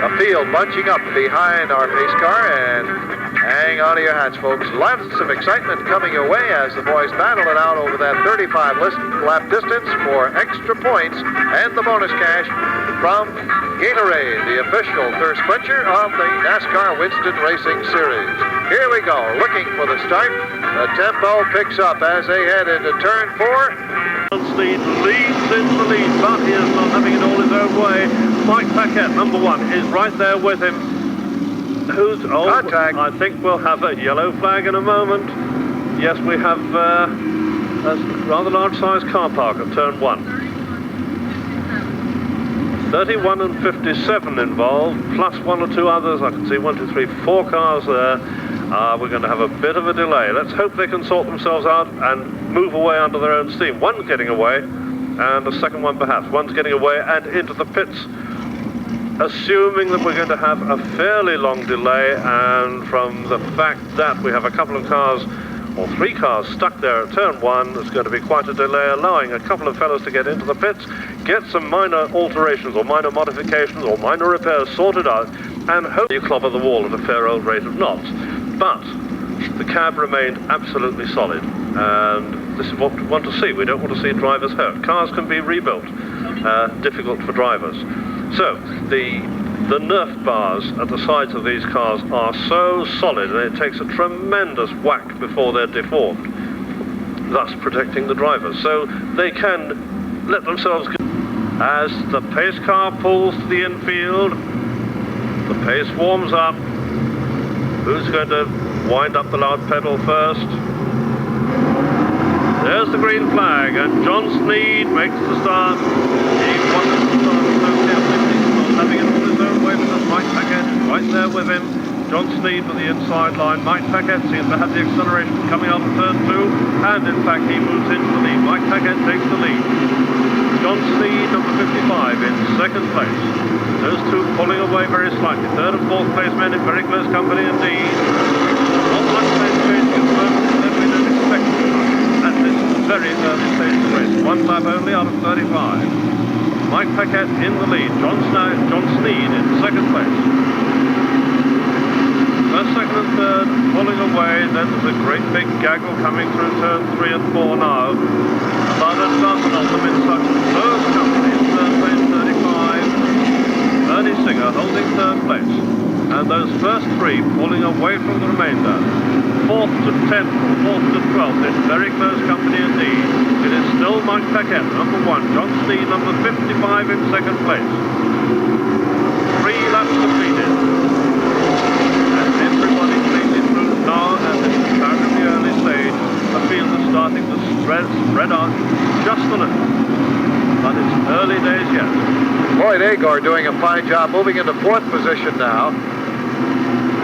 a field bunching up behind our pace car, and hang on to your hats, folks. Lots of excitement coming your way as the boys battle it out over that 35 lap distance for extra points and the bonus cash from Gatorade, the official thirst quencher of the NASCAR Winston Racing Series. Here we go, looking for the start. The tempo picks up as they head into turn 4. Speed leads into the lead, but he is not having it all his own way. Mike Paquette, number 1, is right there with him. Contact. I think we'll have a yellow flag in a moment. Yes, we have a rather large-sized car park at turn 1. 31 and 57 involved, plus 1 or 2 others. I can see 1, 2, 3, 4 cars there. We're going to have a bit of a delay. Let's hope they can sort themselves out and move away under their own steam. One's getting away, and the second one perhaps. One's getting away and into the pits, assuming that we're going to have a fairly long delay, and from the fact that we have a couple of cars, or 3 cars stuck there at turn 1, there's going to be quite a delay, allowing a couple of fellows to get into the pits, get some minor alterations or minor modifications or minor repairs sorted out, and hope you clobber the wall at a fair old rate of knots. But the cab remained absolutely solid, and this is what we want to see. We don't want to see drivers hurt. Cars can be rebuilt, difficult for drivers. So the Nerf bars at the sides of these cars are so solid, and it takes a tremendous whack before they're deformed, thus protecting the drivers. So they can let themselves go. As the pace car pulls to the infield, the pace warms up. Who's going to wind up the loud pedal first? There's the green flag, and John Sneed makes the start. He wants to start so carefully. He's not having it all his own way because Mike Paquette is right there with him. John Sneed with the inside line. Mike Paquette seems to have the acceleration coming out of turn 2, and in fact he moves into the lead. Mike Paquette takes the lead. John Sneed, number 55, in second place. Those two pulling away very slightly. Third and fourth place men in very close company indeed. Not much pace changing at the moment, then we don't expect too much at this very early stage of the race. 1 lap only out of 35. Mike Paquette in the lead. John Sneed in second place. First, second and third pulling away. Then there's a great big gaggle coming through turn 3 and 4 now. About a dozen of them in such close company. Third place 35. Ernie Singer holding third place, and those first 3 pulling away from the remainder. 4th to 10th, 4th to 12th in very close company indeed. It is still Mike Paquette, number 1, John Sneed, number 55 in second place. 3 laps completed, and everybody cleanly through now at this comparatively early stage. The field is starting to spread out just a little, but it's early days yet. Lloyd Agor doing a fine job, moving into 4th position now.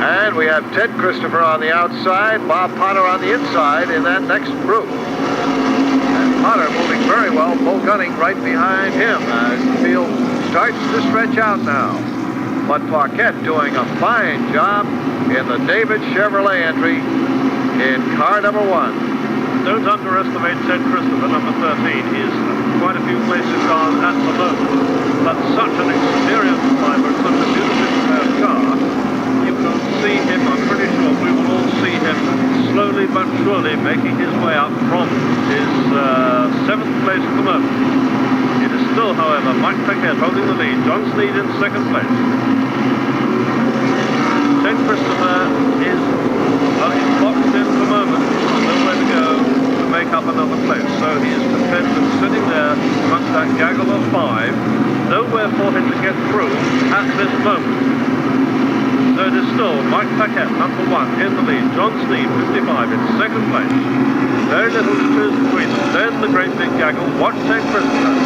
And we have Ted Christopher on the outside, Bob Potter on the inside in that next group. And Potter moving very well, full gunning right behind him as the field starts to stretch out now. But Paquette doing a fine job in the David Chevrolet entry in car number 1. Don't underestimate Ted Christopher, number 13. He's quite a few places gone at the moment, but such an experienced driver, such a beautifully prepared car. You can see him, I'm pretty sure we will all see him slowly but surely making his way up from his 7th place at the moment. It is still, however, Mike Paquette holding the lead. John Sneed in second place. Ted Christopher is, well, he's boxed in for the moment. Nowhere to go to make up another place. So he is content with sitting there amongst that gaggle of 5. Nowhere for him to get through at this moment. So it is still Mike Paquette, number 1, in the lead. John Sneed, 55, in second place. Very little to choose between them. Then the great big gaggle. Watch Ted Christopher.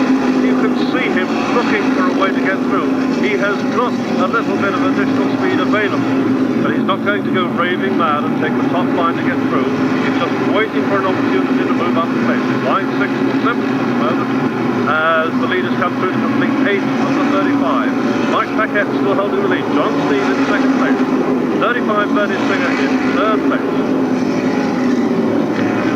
You can see him looking for a way to get through. He has got a little bit of additional speed available, but he's not going to go raving mad and take the top line to get through. He's just waiting for an opportunity to move up the pace. He's line 6th and 7th at the moment, as the leaders come through to complete 8 of the 35. Mike Paquette still holding the lead. John Sneed in second place. 35 Bernie Singer in third place.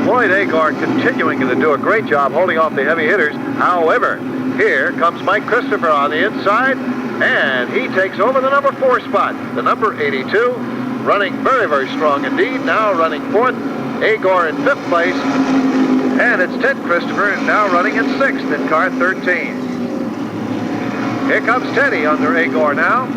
Lloyd Agor continuing to do a great job holding off the heavy hitters. However, here comes Mike Christopher on the inside, And he takes over the number 4 spot. The number 82, running very, very strong indeed. Now running 4th. Agor in 5th place. And it's Ted Christopher now running in 6th in car 13. Here comes Teddy under Agor now.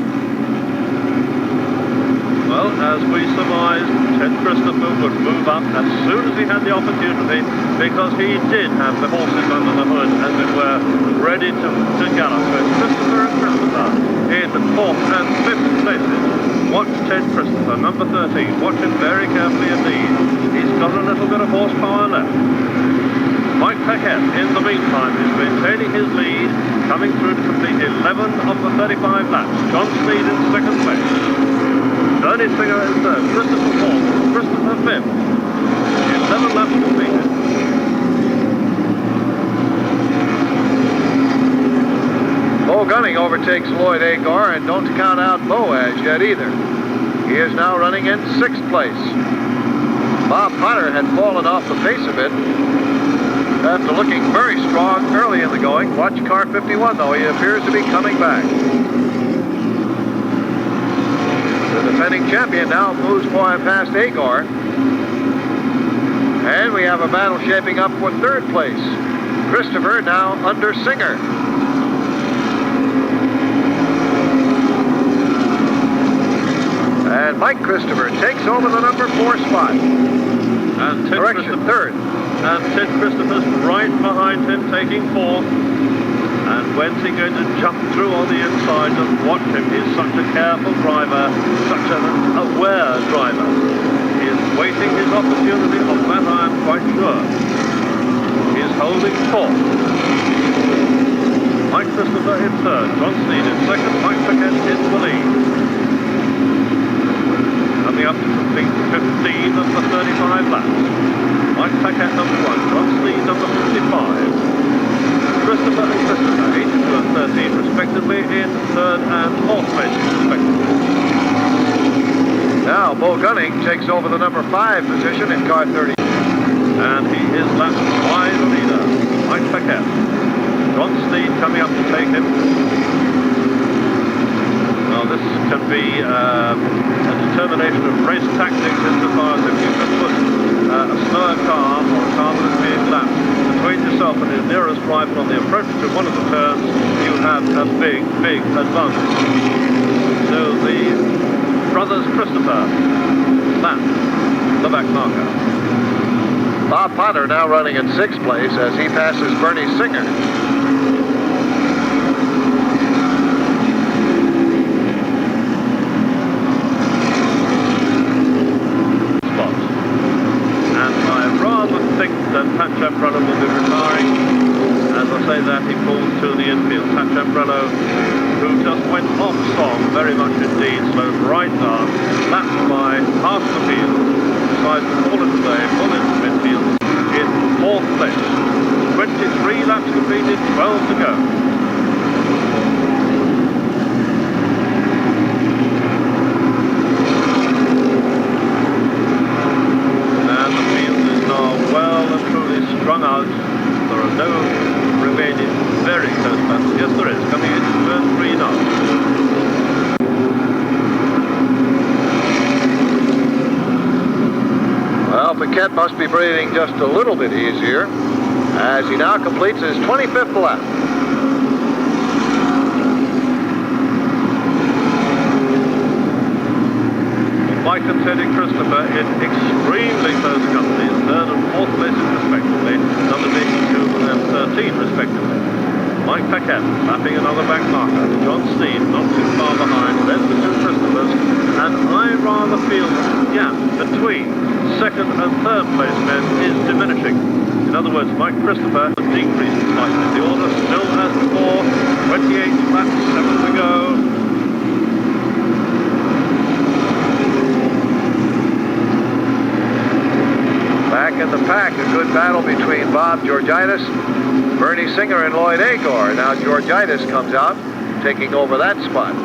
Well, as we surmised, Ted Christopher would move up as soon as he had the opportunity, because he did have the horses under the hood, as it were, ready to gallop. So it's Christopher and Christopher in 4th and 5th places. Watch Ted Christopher, number 13. Watch him very carefully indeed. He's got a little bit of horsepower left. Mike Paquette, in the meantime, is maintaining his lead, coming through to complete 11 of the 35 laps. John Speed in 2nd place. Bernie Singer in 3rd. Christopher 4th. Christopher 5th. 11 laps completed. Bo Gunning overtakes Lloyd Agor, and don't count out Boaz yet either. He is now running in 6th place. Bob Potter had fallen off the pace a bit after looking very strong early in the going. Watch car 51, though. He appears to be coming back. The defending champion now moves past Agor. And we have a battle shaping up for 3rd place. Christopher now under Singer. And Mike Christopher takes over the number 4 spot. And Correction, 3rd. And Ted Christopher's right behind him, taking 4th. And when's he going to jump through on the inside? And watch him. He's such a careful driver, such an aware driver. He is waiting his opportunity, of that I am quite sure. He is holding 4th. Mike Christopher in 3rd. John Steed in 2nd. Mike Paquette in the lead. Coming up to complete 15 of the 35 laps. Mike Paquette number 1, John Steed number 55. Christopher and Christopher, 82 and 13 respectively, in 3rd and 4th places respectively. Now Bo Gunning takes over the number 5 position in car 30. And he is left wide leader. Mike Paquette. John Steed coming up to take him. Well, this can be a determination of race tactics insofar as if you can put a slower car or a car that is being lapped between yourself and his nearest rival on the approach to one of the turns, you have a big, big advantage. So the brothers Christopher lap the back marker. Bob Potter now running in 6th place as he passes Bernie Singer. Patch Umbrella will be retiring. As I say that, he pulls to the infield. Patch Umbrella, who just went off song very much indeed, slowed right down, lapped by half the field, decides to pull it away, pull into midfield in 4th place. 23 laps completed, 12 to go. Strung out. There are no remaining very close laps. Yes, there is. Coming into turn 3 now. Well, Paquette must be breathing just a little bit easier as he now completes his 25th lap. Mike and Teddy Christopher in extremely close company, 3rd and 4th places respectively, numbers 82 and 13 respectively. Mike Paquette lapping another back marker. John Steed not too far behind, then the 2 Christophers, and I rather feel that the gap between 2nd and 3rd place men is diminishing. In other words, Mike Christopher decreased slightly. The order still as before, 28 laps, 7 to go. Back in the pack, a good battle between Bob Georgitis, Bernie Singer, and Lloyd Agor. Now Georgitis comes out, taking over that spot.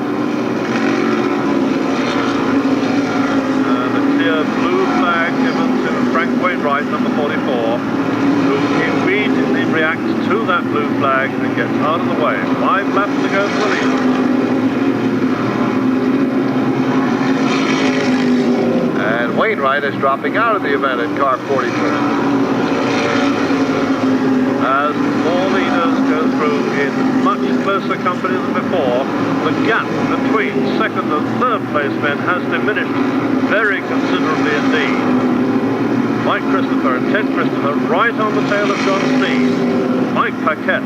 The clear blue flag given to Frank Wainwright, number 44, who immediately reacts to that blue flag and gets out of the way. 5 laps to go for the lead. Wainwright is dropping out of the event in car 44. As four leaders go through in much closer company than before, the gap between second and third place men has diminished very considerably indeed. Mike Christopher and Ted Christopher right on the tail of John Sneed. Mike Paquette,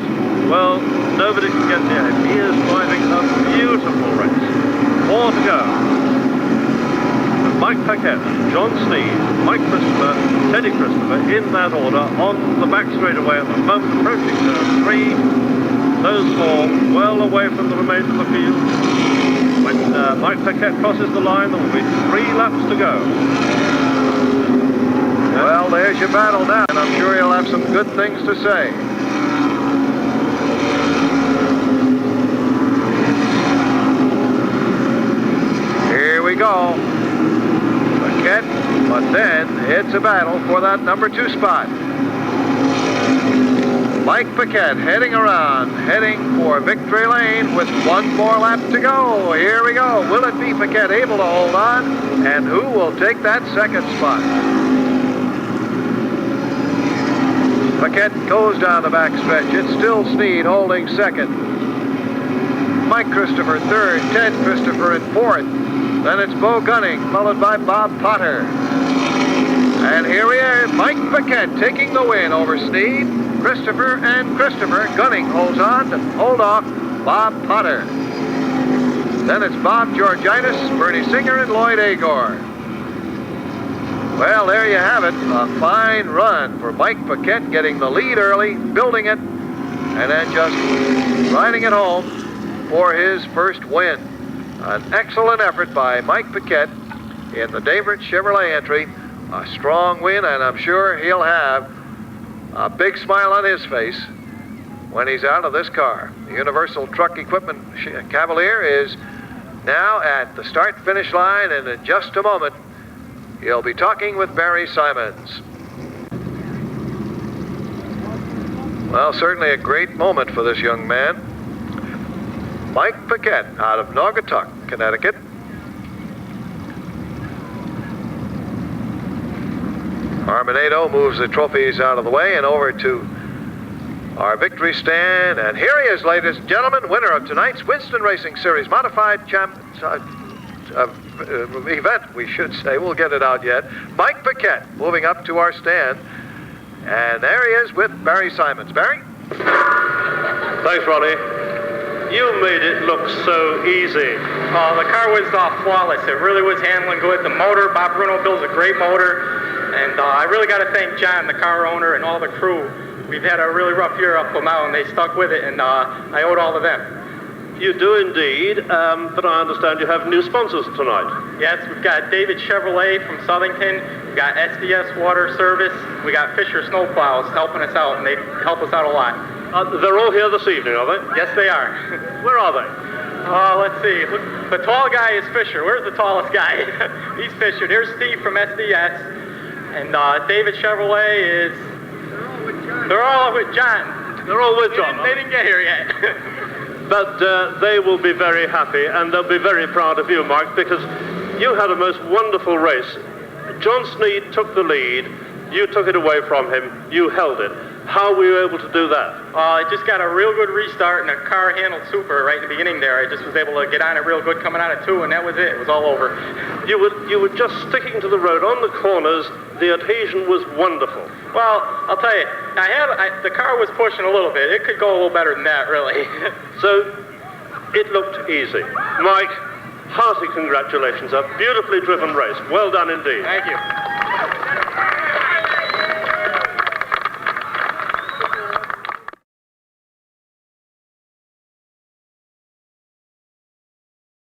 well, nobody can get near him. He is driving a beautiful race. 4 to go. And Mike Paquette, John Sneed, Mike Christopher, Teddy Christopher in that order on the back straightaway at the moment, approaching turn 3. Those four well away from the remainder of the field. When Mike Paquette crosses the line, there will be 3 laps to go. Well, there's your battle now, and I'm sure you'll have some good things to say. Here we go. Paquette, but then it's a battle for that number 2 spot. Mike Paquette heading around, heading for victory lane with 1 more lap to go. Here we go. Will it be Paquette able to hold on? And who will take that second spot? Paquette goes down the backstretch. It's still Sneed holding second. Mike Christopher third, Ted Christopher in fourth. Then it's Bo Gunning, followed by Bob Potter. And here we are, Mike Paquette taking the win over Sneed, Christopher, and Christopher. Gunning holds on to hold off Bob Potter. Then it's Bob Georgitis, Bernie Singer, and Lloyd Agor. Well, there you have it. A fine run for Mike Paquette, getting the lead early, building it, and then just riding it home for his first win. An excellent effort by Mike Paquette in the David Chevrolet entry. A strong win, and I'm sure he'll have a big smile on his face when he's out of this car. The Universal Truck Equipment Cavalier is now at the start-finish line, and in just a moment, he'll be talking with Barry Simons. Well, certainly a great moment for this young man. Mike Paquette out of Naugatuck, Connecticut. Armanado moves the trophies out of the way and over to our victory stand. And here he is, ladies and gentlemen, winner of tonight's Winston Racing Series Modified event, we should say. We'll get it out yet. Mike Paquette moving up to our stand. And there he is with Barry Simons. Barry? Thanks, Ronnie. You made it look so easy. The car was flawless. It really was handling good. The motor, Bob Bruno builds a great motor. And I really got to thank John, the car owner, and all the crew. We've had a really rough year up till now, and they stuck with it, and I owe it all to them. You do indeed, but I understand you have new sponsors tonight. Yes, we've got David Chevrolet from Southington. We've got SDS Water Service. We got Fisher Snowplows helping us out, and they help us out a lot. They're all here this evening, are they? Yes, they are. Where are they? Let's see. Look, the tall guy is Fisher. Where's the tallest guy? He's Fisher. There's Steve from SDS. And David Chevrolet is... They're all with John. They're all with John. They didn't get here yet. But they will be very happy, and they'll be very proud of you, Mark, because you had a most wonderful race. John Sneed took the lead. You took it away from him. You held it. How were you able to do that? I just got a real good restart, and the car handled super right in the beginning there. I just was able to get on it real good coming out of 2, and that was it. It was all over. You were just sticking to the road on the corners. The adhesion was wonderful. Well, I'll tell you, the car was pushing a little bit. It could go a little better than that, really. So it looked easy. Mike, hearty congratulations. A beautifully driven race. Well done indeed. Thank you.